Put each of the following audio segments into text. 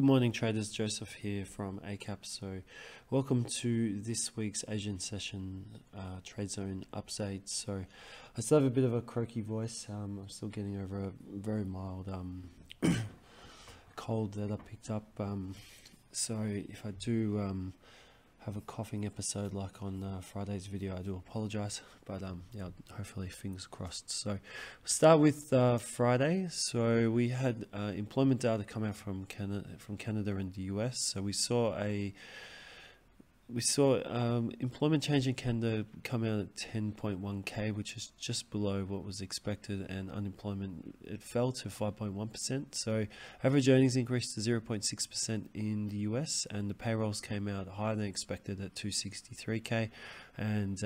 morning traders, Joseph here from Eightcap. So welcome to this week's Asian session trade zone update. So I still have a bit of a croaky voice. I'm still getting over a very mild cold that I picked up. So if I do have a coughing episode like on Friday's video, I do apologize, but yeah, hopefully fingers crossed. So we'll start with Friday. So we had employment data come out from Canada and the US. So we saw employment change in Canada come out at 10.1k, which is just below what was expected, and unemployment, it fell to 5.1%. So average earnings increased to 0.6% in the US, and the payrolls came out higher than expected at 263k, and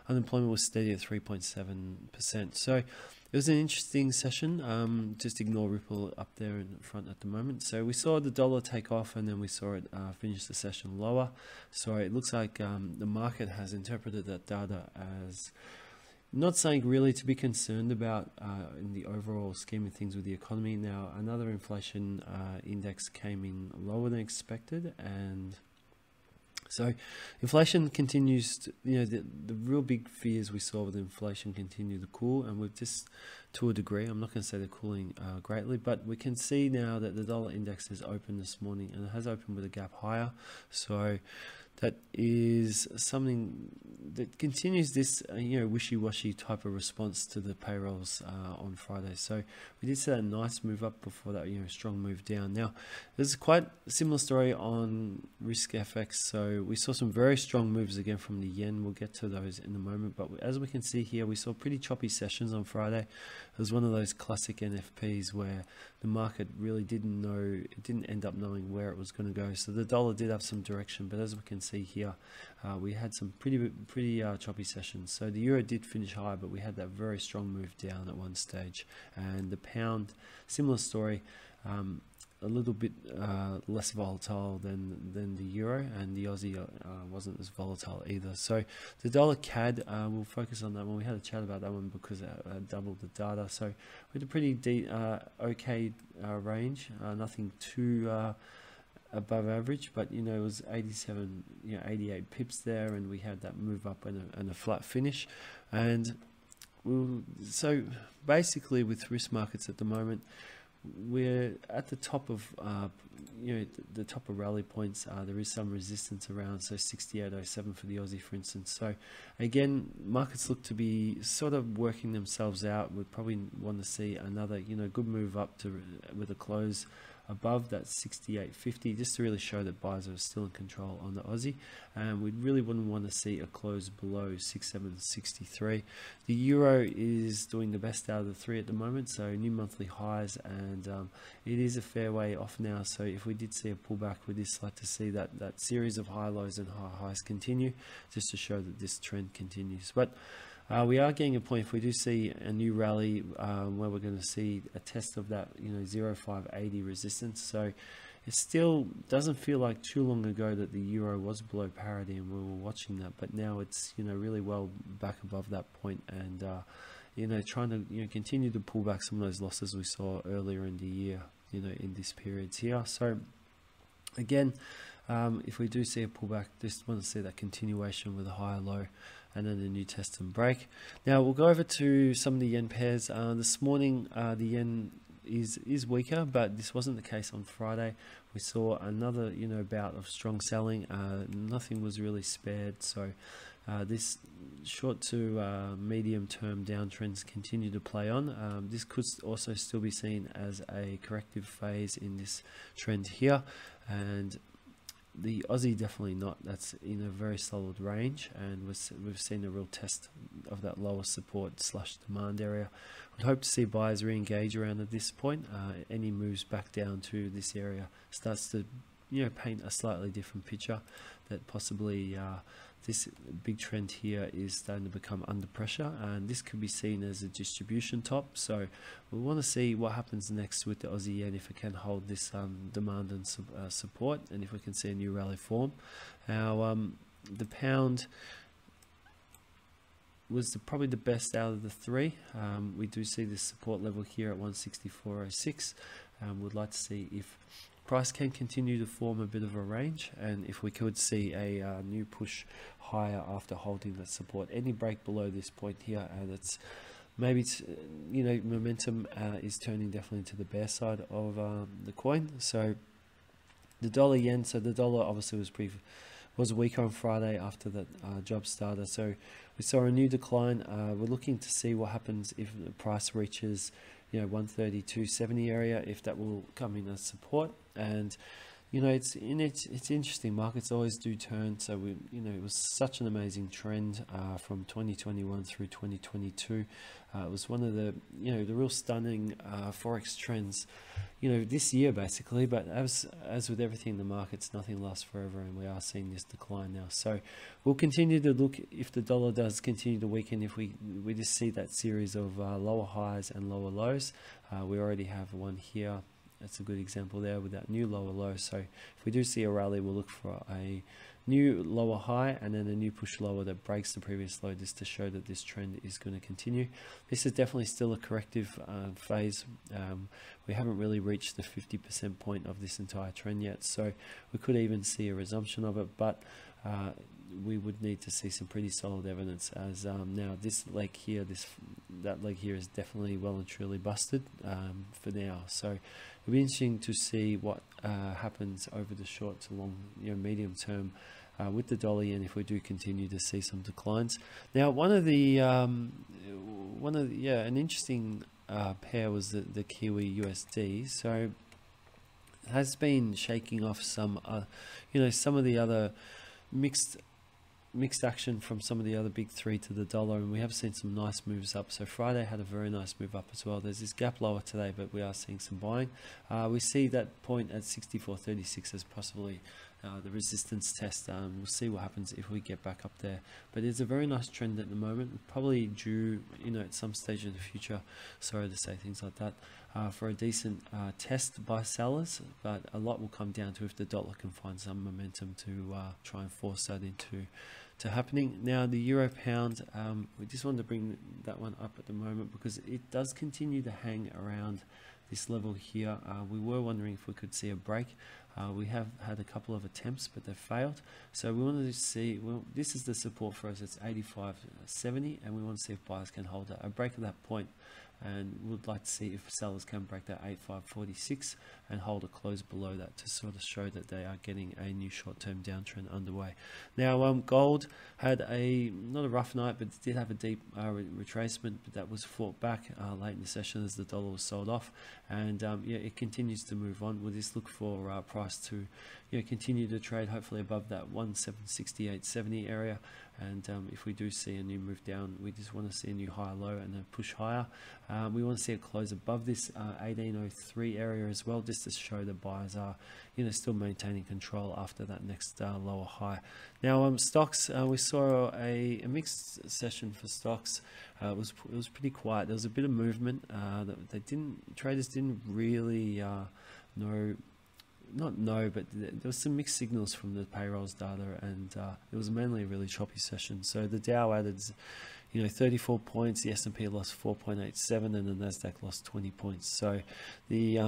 unemployment was steady at 3.7%. So it was an interesting session. Just ignore Ripple up there in front at the moment. So we saw the dollar take off, and then we saw it finish the session lower. So it looks like the market has interpreted that data as not something really to be concerned about in the overall scheme of things with the economy. Now, another inflation index came in lower than expected, and so inflation continues to, the real big fears we saw with inflation continue to cool, and we've just, to a degree, I'm not going to say they're cooling greatly, but we can see now that the dollar index is open this morning, and it has opened with a gap higher. So that is something that continues this wishy-washy type of response to the payrolls on Friday. So we did see that nice move up before that strong move down. Now there's quite a similar story on risk FX. So we saw some very strong moves again from the yen. We'll get to those in a moment, but as we can see here, we saw pretty choppy sessions on Friday. It was one of those classic NFPs where the market really didn't end up knowing where it was going to go. So the dollar did have some direction, but as we can see here, we had some pretty choppy sessions. So the euro did finish high, but we had that very strong move down at one stage. And the pound, similar story, a little bit less volatile than the euro, and the Aussie wasn't as volatile either. So the dollar CAD, we'll focus on that one. We had a chat about that one because it doubled the data. So we had a pretty okay range, nothing too above average, but it was 87, 88 pips there, and we had that move up and a flat finish. And so basically with risk markets at the moment, we're at the top of the top of rally points. There is some resistance around, so 68.07 for the Aussie, for instance. So again, markets look to be sort of working themselves out. We'd probably want to see another good move up to with a close above that 68.50, just to really show that buyers are still in control on the Aussie, and we really wouldn't want to see a close below 67.63. The euro is doing the best out of the three at the moment, so new monthly highs, and it is a fair way off now. So if we did see a pullback, we'd just like to see that series of high lows and high highs continue, just to show that this trend continues. But we are getting a point, if we do see a new rally where we're going to see a test of that 0.580 resistance. So it still doesn't feel like too long ago that the euro was below parity and we were watching that, but now it's really well back above that point, and trying to continue to pull back some of those losses we saw earlier in the year in this period here. So again, if we do see a pullback, just want to see that continuation with a higher low and then a new test and break. Now we'll go over to some of the yen pairs. This morning the yen is weaker, but this wasn't the case on Friday. We saw another bout of strong selling. Nothing was really spared, so this short to medium term downtrends continue to play on. This could also still be seen as a corrective phase in this trend here, and the Aussie definitely not. That's in a very solid range, and we've seen a real test of that lower support / demand area. We'd hope to see buyers re-engage around at this point. Any moves back down to this area starts to paint a slightly different picture, that possibly this big trend here is starting to become under pressure, and this could be seen as a distribution top. So we want to see what happens next with the Aussie yen, if it can hold this demand and support, and if we can see a new rally form. Now the pound was probably the best out of the three. We do see this support level here at 164.06. We'd like to see if price can continue to form a bit of a range, and if we could see a new push higher after holding that support, any break below this point here, that's maybe you know, momentum is turning definitely to the bear side of the coin. So the dollar yen, so the dollar obviously was weaker on Friday after that job starter, so we saw a new decline. We're looking to see what happens if the price reaches, you know, 132.70 area, if that will come in as support. And you know, it's interesting. Markets always do turn. So you know, it was such an amazing trend from 2021 through 2022. It was one of the, you know, the real stunning forex trends, you know, this year basically. But as with everything in the markets, nothing lasts forever, and we are seeing this decline now. So we'll continue to look if the dollar does continue to weaken. If we just see that series of lower highs and lower lows, we already have one here. That's a good example there with that new lower low. So if we do see a rally, we'll look for a new lower high and then a new push lower that breaks the previous low, just to show that this trend is going to continue. This is definitely still a corrective phase. We haven't really reached the 50% point of this entire trend yet, so we could even see a resumption of it, but we would need to see some pretty solid evidence, as now this leg here, that leg here is definitely well and truly busted for now. So it'll be interesting to see what happens over the short to long, you know, medium term with the dollar yen, if we do continue to see some declines. Now, an interesting pair was the Kiwi USD. So it has been shaking off some, you know, some of the other mixed action from some of the other big three to the dollar, and we have seen some nice moves up. So Friday had a very nice move up as well. There's this gap lower today, but we are seeing some buying. We see that point at 64.36 as possibly the resistance test. We'll see what happens if we get back up there, but it's a very nice trend at the moment, probably due, you know, at some stage in the future, sorry to say things like that, for a decent test by sellers. But a lot will come down to if the dollar can find some momentum to try and force that into happening. Now the euro pound, we just wanted to bring that one up at the moment because it does continue to hang around this level here. We were wondering if we could see a break. We have had a couple of attempts, but they've failed. So we wanted to see, well, this is the support for us. It's 85.70, and we want to see if buyers can hold a break at that point. And we'd like to see if sellers can break that 85.46 and hold a close below that to sort of show that they are getting a new short-term downtrend underway. Now, gold had not a rough night, but it did have a deep retracement, but that was fought back late in the session as the dollar was sold off. And yeah, it continues to move on. We'll just look for price to, you know, continue to trade hopefully above that 1768.70 area. And if we do see a new move down, we just want to see a new higher low and then push higher. We want to see a close above this 1803 area as well, just to show the buyers are, you know, still maintaining control after that next lower high. Now, stocks, we saw a mixed session for stocks. It was pretty quiet. There was a bit of movement. Traders didn't really but there was some mixed signals from the payrolls data, and it was mainly a really choppy session. So the Dow added, you know, 34 points, the S&P lost 4.87, and the NASDAQ lost 20 points. So the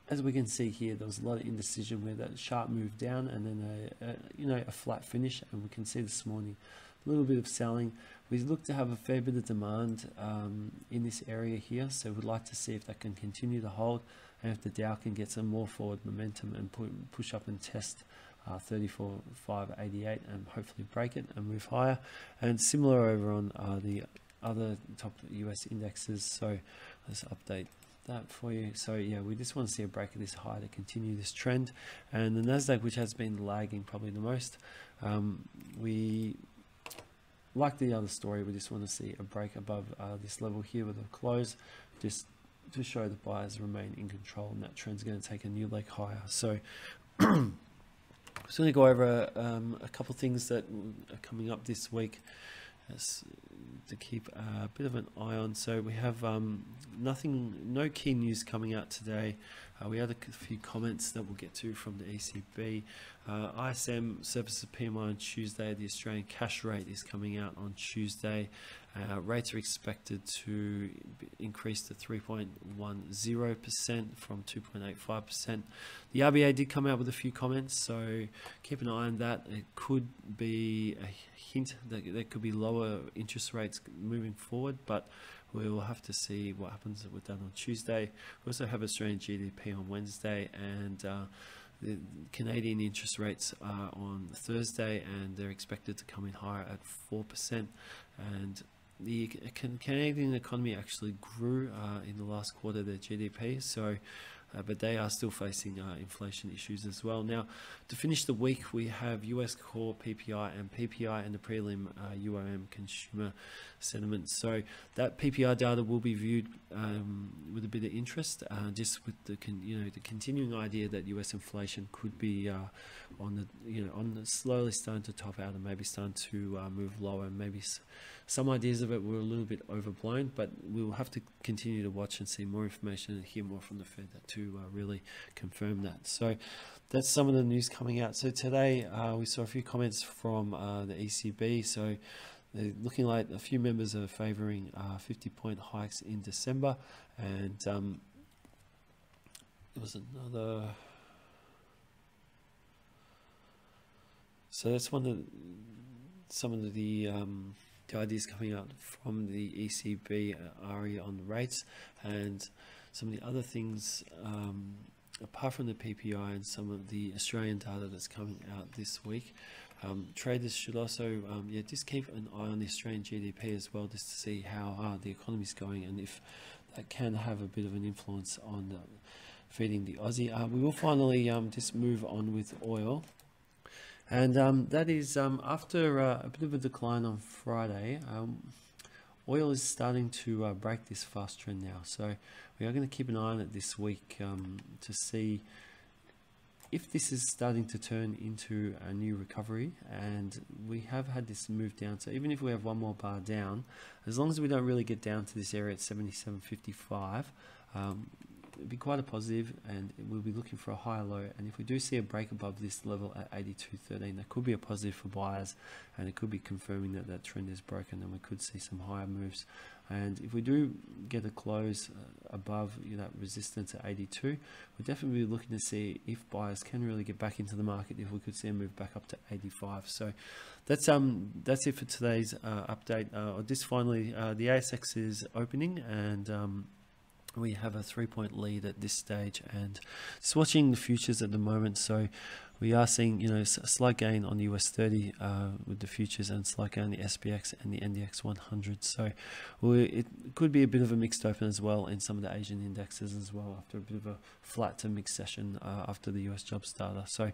as we can see here, there was a lot of indecision where that sharp move down and then a flat finish, and we can see this morning a little bit of selling. We look to have a fair bit of demand in this area here, so we'd like to see if that can continue to hold, and if the Dow can get some more forward momentum and push up and test 34.588 and hopefully break it and move higher. And similar over on the other top US indexes. So let's update that for you. So yeah, we just want to see a break of this high to continue this trend. And the NASDAQ, which has been lagging probably the most, we like the other story. We just want to see a break above this level here with a close, just to show the buyers remain in control, and that trend's going to take a new leg higher. So I'm just going to go over a couple of things that are coming up this week. to keep a bit of an eye on. So we have no key news coming out today. We had a few comments that we'll get to from the ECB. ISM services PMI on Tuesday. The Australian cash rate is coming out on Tuesday. Rates are expected to increase to 3.10% from 2.85%. The RBA did come out with a few comments, so keep an eye on that. It could be a hint that there could be lower interest rates moving forward, but we will have to see what happens with that on Tuesday. We also have Australian GDP on Wednesday, and the Canadian interest rates are on Thursday, and they're expected to come in higher at 4%. And the Canadian economy actually grew in the last quarter, their GDP, so but they are still facing inflation issues as well. Now, to finish the week, we have US core PPI and PPI and the prelim UOM consumer sentiment. So that PPI data will be viewed with a bit of interest, just with the the continuing idea that US inflation could be on the slowly starting to top out and maybe starting to move lower. Maybe some ideas of it were a little bit overblown, but we will have to continue to watch and see more information and hear more from the Fed to really confirm that. So that's some of the news coming out. So today we saw a few comments from the ECB. So they're looking like a few members are favouring 50-point hikes in December, and there was another. So that's some of the ideas coming out from the ECB RE on the rates, and some of the other things apart from the PPI and some of the Australian data that's coming out this week. Traders should also just keep an eye on the Australian GDP as well, just to see how the economy is going and if that can have a bit of an influence on feeding the Aussie. We will finally just move on with oil. And that is after a bit of a decline on Friday, oil is starting to break this fast trend now. So we are going to keep an eye on it this week to see if this is starting to turn into a new recovery. And we have had this move down. So even if we have one more bar down, as long as we don't really get down to this area at 77.55, it'd be quite a positive, and we'll be looking for a higher low. And if we do see a break above this level at 82.13, that could be a positive for buyers, and it could be confirming that that trend is broken, and we could see some higher moves. And if we do get a close above that resistance at 82, we're definitely looking to see if buyers can really get back into the market, if we could see a move back up to 85. So that's it for today's update. Just finally, the ASX is opening, and we have a 3-point lead at this stage, and just watching the futures at the moment. So we are seeing a slight gain on the US 30 with the futures, and slight gain on the SPX and the NDX 100. So it could be a bit of a mixed open as well in some of the Asian indexes as well, after a bit of a flat to mixed session after the US jobs data. So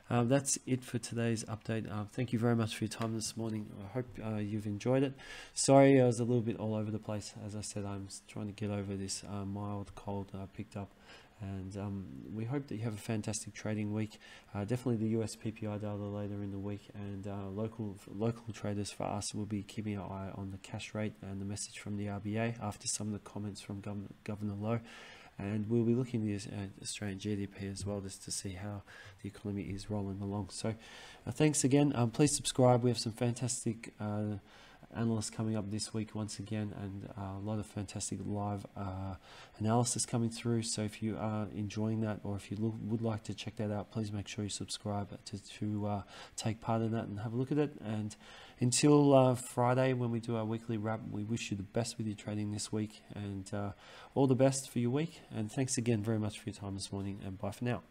that's it for today's update. Thank you very much for your time this morning. I hope you've enjoyed it. Sorry I was a little bit all over the place. As I said, I'm trying to get over this mild cold I picked up. And we hope that you have a fantastic trading week. Definitely the US PPI data later in the week, and local traders for us will be keeping our eye on the cash rate and the message from the RBA after some of the comments from Governor Lowe. And we'll be looking at Australian GDP as well, just to see how the economy is rolling along. So thanks again. Please subscribe. We have some fantastic analysts coming up this week once again, and a lot of fantastic live analysis coming through. So if you are enjoying that, or if you would like to check that out, please make sure you subscribe to take part in that and have a look at it. And until Friday, when we do our weekly wrap, we wish you the best with your trading this week, and all the best for your week. And thanks again very much for your time this morning, and bye for now.